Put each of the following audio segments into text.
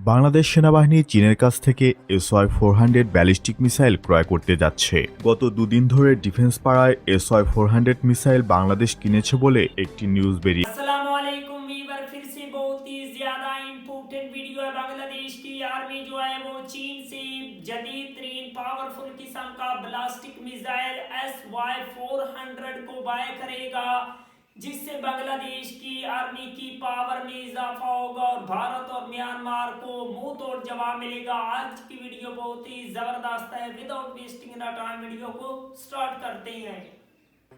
বাংলাদেশ সেনাবাহিনী চীনের কাছ থেকে SY-400 ব্যালিস্টিক মিসাইল ক্রয় করতে যাচ্ছে। গত দুদিন ধরে ডিফেন্স পাড়ায় SY-400 মিসাইল বাংলাদেশ কিনেছে বলে একটি নিউজ বেরিয়ে। अस्सलामुअलैकुम वीवर, फिर से बहुत ही ज्यादा इम्पोर्टेंट वीडियो है। बांग्लादेश की आर्मी जो है वो चीन से जदीद तरीन पावरफुल किस्म का ब्लास्टिक मिसाइल SY-400 को बाय करेगा, जिससे बांग्लादेश की आर्मी की पावर में इजाफा होगा और भारत और म्यांमार को मुंह तोड़ जवाब मिलेगा। आज की वीडियो बहुत ही जबरदस्त है। विदाउट वेस्टिंग टाइम वीडियो को स्टार्ट करते हैं।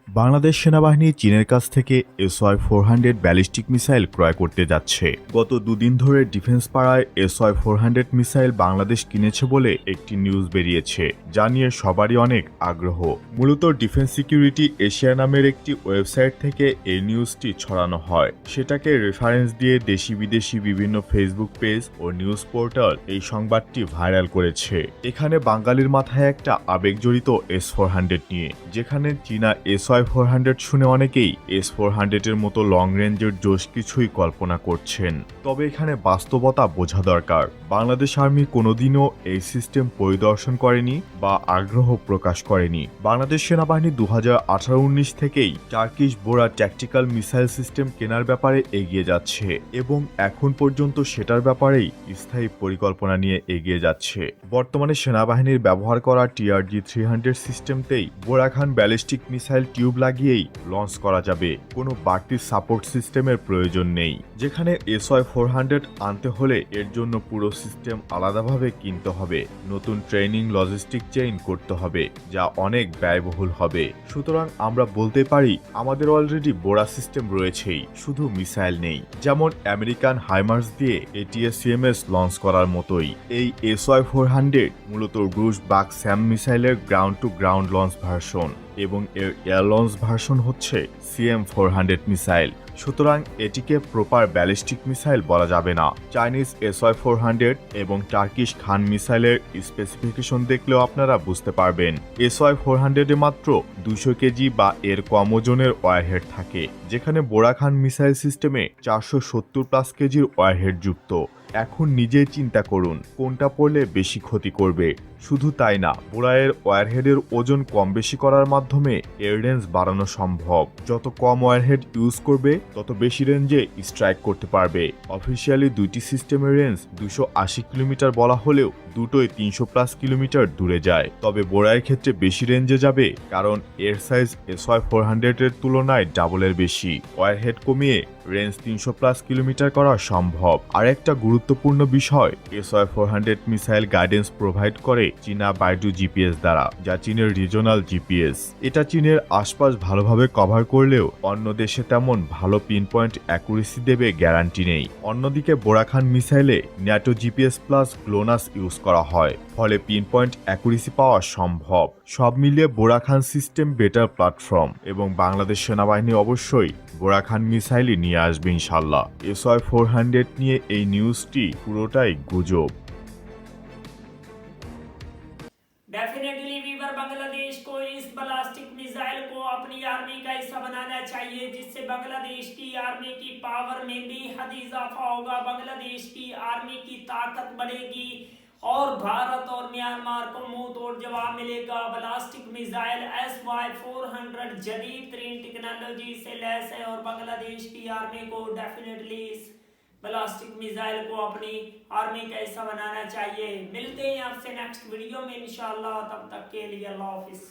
বাংলাদেশ সেনাবাহিনী চীনের কাছ থেকে SY-400 ব্যালিস্টিক মিসাইল ক্রয় করতে যাচ্ছে। গত দুদিন ধরে ডিফেন্স পাড়ায় SY-400 মিসাইল বাংলাদেশ কিনেছে বলে একটি নিউজ বেরিয়েছে, যা নিয়ে সবারই অনেক আগ্রহ। মূলত ডিফেন্স সিকিউরিটি এশিয়া নামের একটি ওয়েবসাইট থেকে এই নিউজটি ছড়ানো হয়। সেটাকে রেফারেন্স দিয়ে দেশি বিদেশি বিভিন্ন ফেসবুক পেজ ও নিউজ পোর্টাল এই সংবাদটি ভাইরাল করেছে। এখানে বাঙালির মাথায় একটা আবেগ জড়িত S-400 নিয়ে, যেখানে চীনা SY-400 শুনে অনেকেই S-400 এর মতো লং রেঞ্জের জোশ কিছুই কল্পনা করছেন। তবে এখানে বাস্তবতা বোঝা দরকার। বাংলাদেশ আর্মি কোনোদিনও এই সিস্টেম পরিদর্শন করেনি বা আগ্রহ প্রকাশ করেনি। বাংলাদেশ সেনাবাহিনী 2018-19 থেকেই টার্কিশ বোরা ট্যাকটিক্যাল মিসাইল সিস্টেম কেনার ব্যাপারে এগিয়ে যাচ্ছে এবং এখন পর্যন্ত সেটার ব্যাপারেই স্থায়ী পরিকল্পনা নিয়ে এগিয়ে যাচ্ছে। বর্তমানে সেনাবাহিনীর ব্যবহার করা TRG-300 সিস্টেমতেই বোরাখান ব্যালিস্টিক মিসাইল টিউব লাগিয়েই লঞ্চ করা যাবে। কোনো বাড়তি সাপোর্ট সিস্টেমের প্রয়োজন নেই। যেখানে SY-400 আনতে হলে এর জন্য পুরো সিস্টেম আলাদাভাবে কিনতে হবে, নতুন ট্রেনিং লজিস্টিক চেইন করতে হবে, যা অনেক ব্যয়বহুল হবে। সুতরাং আমরা বলতে পারি আমাদের অলরেডি বোরা সিস্টেম রয়েছেই, শুধু মিসাইল নেই। যেমন আমেরিকান হাইমার্স দিয়ে ATACMS লঞ্চ করার মতোই এই SY-400 মূলত রুশ বাক স্যাম মিসাইলের ground to ground launch version এবং এর এয়ার লঞ্চ ভার্সন হচ্ছে CM-400 মিসাইল। সুতরাং এটিকে প্রপার ব্যালিস্টিক মিসাইল বলা যাবে না। চাইনিজ SY-400 এবং টার্কিশ খান মিসাইলের স্পেসিফিকেশন দেখলেও আপনারা বুঝতে পারবেন। SY-400 এ মাত্র 200 কেজি বা এর কম ওজনের ওয়ারহেড থাকে, যেখানে বোরাখান মিসাইল সিস্টেমে 470+ কেজির ওয়ারহেড যুক্ত। এখন নিজেই চিন্তা করুন কোনটা পড়লে বেশি ক্ষতি করবে। শুধু তাই না, বোরায়ের ওয়ারহেডের ওজন কম বেশি করার মাধ্যমে এর রেঞ্জ বাড়ানো সম্ভব। যত কম ওয়ারহেড ইউজ করবে তত বেশি রেঞ্জে স্ট্রাইক করতে পারবে। অফিসিয়ালি দুইটি সিস্টেমের রেঞ্জ 280 কিলোমিটার বলা হলেও দুটোই 300+ কিলোমিটার দূরে যায়। তবে বোরায়ের ক্ষেত্রে বেশি রেঞ্জে যাবে, কারণ এর সাইজ SY-400 এর তুলনায় ডাবলের বেশি। ওয়ারহেড কমিয়ে রেঞ্জ 300+ কিলোমিটার করা সম্ভব। আর একটা গুরুত্বপূর্ণ বিষয়, SY-400 মিসাইল গাইডেন্স প্রোভাইড করে চীনা বাইডু জিপিএস দ্বারা, যা চীনের রিজনাল জিপিএস। এটা চীনের আশপাশ ভালোভাবে কভার করলেও অন্য দেশে তেমন ভালো পিন পয়েন্ট অ্যাকুরেসি দেবে গ্যারান্টি নেই। অন্যদিকে বোরাখান মিসাইলে NATO GPS plus GLONASS use করা হয়, ফলে পিন পয়েন্ট অ্যাকুরেসি পাওয়া সম্ভব। সব মিলিয়ে বোরাখান সিস্টেম বেটার প্ল্যাটফর্ম এবং বাংলাদেশ সেনাবাহিনী অবশ্যই বোরাখান মিসাইলই নিয়ে আসবে ইনশাল্লাহ। SY-400 নিয়ে এই নিউজটি পুরোটাই গুজব। डेफिनेटली वीवर, बांग्लादेश को इस ब्लास्टिक मिसाइल को अपनी आर्मी का हिस्सा बनाना चाहिए, जिससे बांग्लादेश की आर्मी की पावर में बेहद इजाफा होगा, बांग्लादेश की आर्मी की ताकत बढ़ेगी और भारत और म्यांमार को मुंह तोड़ जवाब मिलेगा। ब्लास्टिक मिसाइल SY-400 जदीद तरीन टेक्नोलॉजी से लैस है और बांग्लादेश की आर्मी को डेफिनेटली इस ब्लास्टिक मिसाइल को अपनी आर्मी का हिस्सा बनाना चाहिए। मिलते हैं आपसे नेक्स्ट वीडियो में इंशाल्लाह, तब तक के लिए अल्लाह हाफिज।